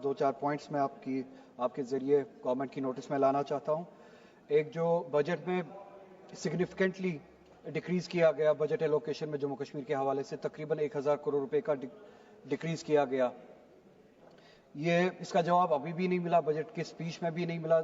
دو چار پوائنٹس میں آپ کے ذریعے گورنمنٹ کی نوٹس میں لانا چاہتا ہوں. ایک جو بجٹ میں سگنیفیکنٹلی ڈیکریز کیا گیا بجٹ ایلوکیشن میں جموں کشمیر کے حوالے سے تقریباً 1000 کروڑ روپے کا ڈیکریز کیا گیا. یہ اس کا جواب ابھی بھی نہیں ملا, بجٹ کی سپیچ میں بھی نہیں ملا,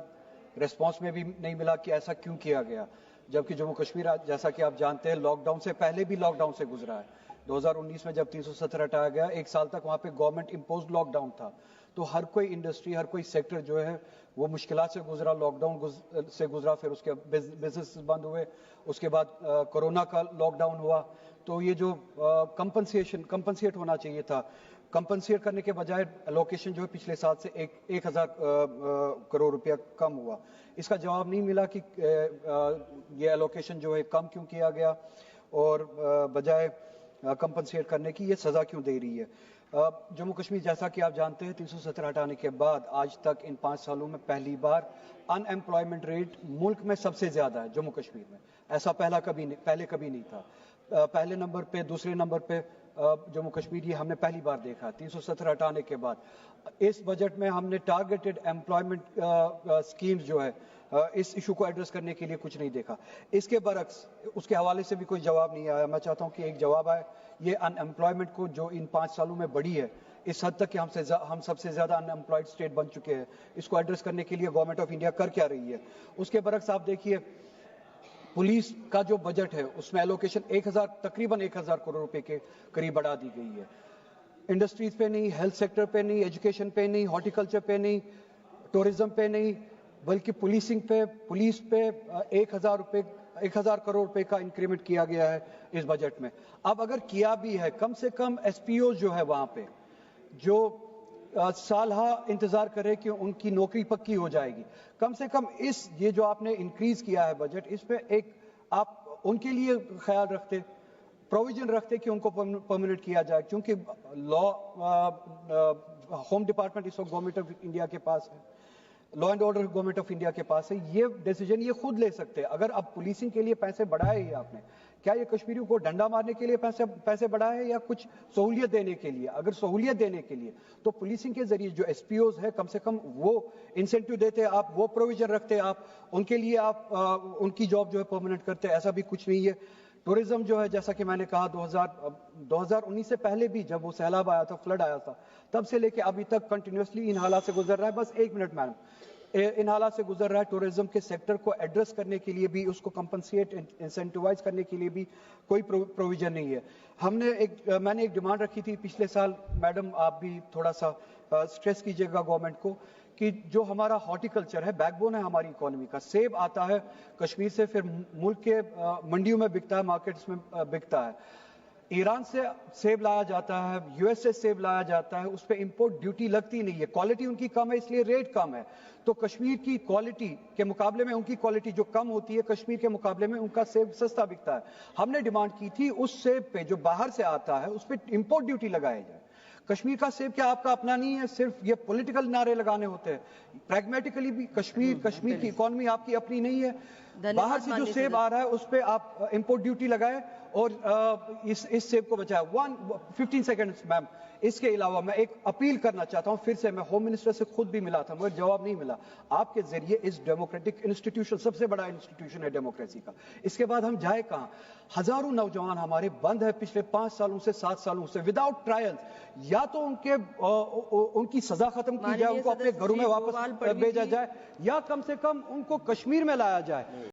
ریسپانس میں بھی نہیں ملا کہ ایسا کیوں کیا گیا, جبکہ جموں کشمیر جیسا کہ آپ جانتے ہیں لاک ڈاؤن سے پہلے بھی لاک ڈاؤن سے گزرا ہے. 2019 میں جب 370 ہٹایا گیا, ایک سال تک وہاں پہ گورنمنٹ امپوزڈ لاک ڈاؤن تھا, تو ہر کوئی انڈسٹری, ہر کوئی سیکٹر جو ہے وہ مشکلات سے گزرا, لاک ڈاؤن سے گزرا, پھر اس کے بزنس بند ہوئے, اس کے بعد کورونا کا لاک ڈاؤن ہوا. تو یہ جو کمپنسیٹ ہونا چاہیے تھا, کمپنسیٹ کرنے کے بجائے الوکیشن جو ہے پچھلے سال سے 1000 کروڑ روپیہ کم ہوا. اس کا جواب نہیں ملا کہ یہ الوکیشن جو ہے کم کیوں کیا گیا, اور بجائے کمپنسیٹ کرنے کی یہ سزا کیوں دے رہی ہے. جموں کشمیر جیسا کہ آپ جانتے ہیں 370 ہٹانے کے بعد آج تک ان 5 سالوں میں پہلی بار ان ایمپلائمنٹ ریٹ ملک میں سب سے زیادہ ہے جموں کشمیر میں. ایسا پہلے کبھی نہیں تھا. پہلے نمبر پہ, دوسرے نمبر پہ جموں کشمیر, یہ ہم نے پہلی بار دیکھا 370 ہٹانے کے بعد. اس بجٹ میں ہم نے ٹارگیٹڈ ایمپلائمنٹ سکیمز جو ہے اس ایشو کو ایڈریس کرنے کے لیے کچھ نہیں دیکھا. اس کے برعکس اس کے حوالے سے بھی کوئی جواب نہیں آیا. میں چاہتا ہوں کہ ایک جواب آئے. یہ ان ایمپلائمنٹ کو جو ان 5 سالوں میں بڑھی ہے, اس حد تک کہ ہم سب سے زیادہ ان ایمپلائڈ اسٹیٹ بن چکے ہیں, اس کو ایڈریس کرنے کے لیے گورنمنٹ آف انڈیا کر کیا رہی ہے. اس کے برعکس آپ دیکھیے پولیس کا جو بجٹ ہے اس میں ایلوکیشن تقریباً 1000 کروڑ روپے کے قریب بڑھا دی گئی ہے. انڈسٹریز پہ نہیں, ہیلتھ سیکٹر پہ نہیں, ایجوکیشن پہ نہیں, ہارٹیکلچر پہ نہیں, ٹورزم پہ نہیں, بلکہ پولیس پہ 1000 کروڑ روپے کا انکریمنٹ کیا گیا ہے اس بجٹ میں. اب اگر کیا بھی ہے, کم سے کم ایس پی او جو ہے وہاں پہ جو سالہا انتظار کرے کہ ان کی نوکری پکی ہو جائے گی, کم سے کم یہ جو آپ نے انکریز کیا ہے بجٹ, اس پہ ایک آپ ان کے لیے خیال رکھتے, پروویژن رکھتے کہ ان کو پرمنٹ کیا جائے. کیونکہ ہوم ڈپارٹمنٹ اس وقت گورنمنٹ آف انڈیا کے پاس ہے, law and order government of India کے پاس ہے. یہ ڈیسیجن یہ خود لے سکتے. اگر اب پولیسنگ کے لیے پیسے بڑھائے ہی آپ نے, کیا یہ کشمیریوں کو ڈنڈا مارنے کے لیے پیسے بڑھائے یا کچھ سہولیت دینے کے لیے؟ اگر سہولیت دینے کے لیے تو پولیسنگ کے ذریعے جو ایس پی اوز ہے کم سے کم وہ انسینٹیو دیتے, آپ وہ پروویژن رکھتے, آپ ان کے لیے آپ ان کی جاب جو ہے پرماننٹ کرتے. ایسا بھی کچھ نہیں ہے. ٹورزم جو ہے جیسا کہ میں نے کہا 2019 سے پہلے بھی جب وہ سیلاب آیا تھا, فلڈ آیا تھا, تب سے لے کے ابھی تک کنٹینیوسلی ان حالات سے گزر رہا ہے. بس ایک منٹ میڈم, ان حالات سے گزر رہا ہے. ٹورزم کے سیکٹر کو ایڈریس کرنے کے لیے بھی, اس کو کمپنسیٹ انسینٹیوائز کرنے کے لیے بھی کوئی پروویژن نہیں ہے. میں نے ایک ڈیمانڈ رکھی تھی پچھلے سال, میڈم آپ بھی تھوڑا سا سٹریس کیجئے گا گورنمنٹ کو, کہ جو ہمارا ہارٹیکلچر ہے, بیک بون ہے ہماری اکانومی کا, سیب آتا ہے کشمیر سے, پھر ملک کے منڈیوں میں بکتا ہے, مارکیٹس میں بکتا ہے. ایران سے سیب لایا جاتا ہے, یو ایس سے سیب لایا جاتا ہے, اس پہ امپورٹ ڈیوٹی لگتی نہیں ہے. کوالٹی ان کی کم ہے اس لیے ریٹ کم ہے. تو کشمیر کی کوالٹی کے مقابلے میں ان کی کوالٹی جو کم ہوتی ہے, کشمیر کے مقابلے میں ان کا سیب سستا بکتا ہے. ہم نے ڈیمانڈ کی تھی اس سیب پہ جو باہر سے آتا ہے اس پہ امپورٹ ڈیوٹی لگایا جائے. کشمیر کا سیب کیا آپ کا اپنا نہیں ہے؟ صرف یہ پولیٹیکل نعرے لگانے ہوتے ہیں. پریگمیٹیکلی بھی کشمیر کی اکانومی آپ کی اپنی نہیں ہے. باہر سے جو سیب آ رہا ہے اس پہ آپ امپورٹ ڈیوٹی لگائے اور اس سیب کو بچائے. 15 سیکنڈز میم. اس کے علاوہ میں ایک اپیل کرنا چاہتا ہوں, پھر سے میں ہوم منسٹر سے خود بھی ملا تھا مگر جواب نہیں ملا. آپ کے ذریعے اس ڈیموکریٹک انسٹیٹیوشن, سب سے بڑا انسٹیٹیوشن ہے ڈیموکریسی کا, اس کے بعد ہم جائے کہاں؟ ہزاروں نوجوان ہمارے بند ہے پچھلے 5 سالوں سے 7 سالوں سے وداؤٹ ٹرائل. یا تو ان کی سزا ختم کی جائے, ان کو اپنے گھروں میں واپس بھیجا جائے, یا کم سے کم ان کو کشمیر میں لایا جائے.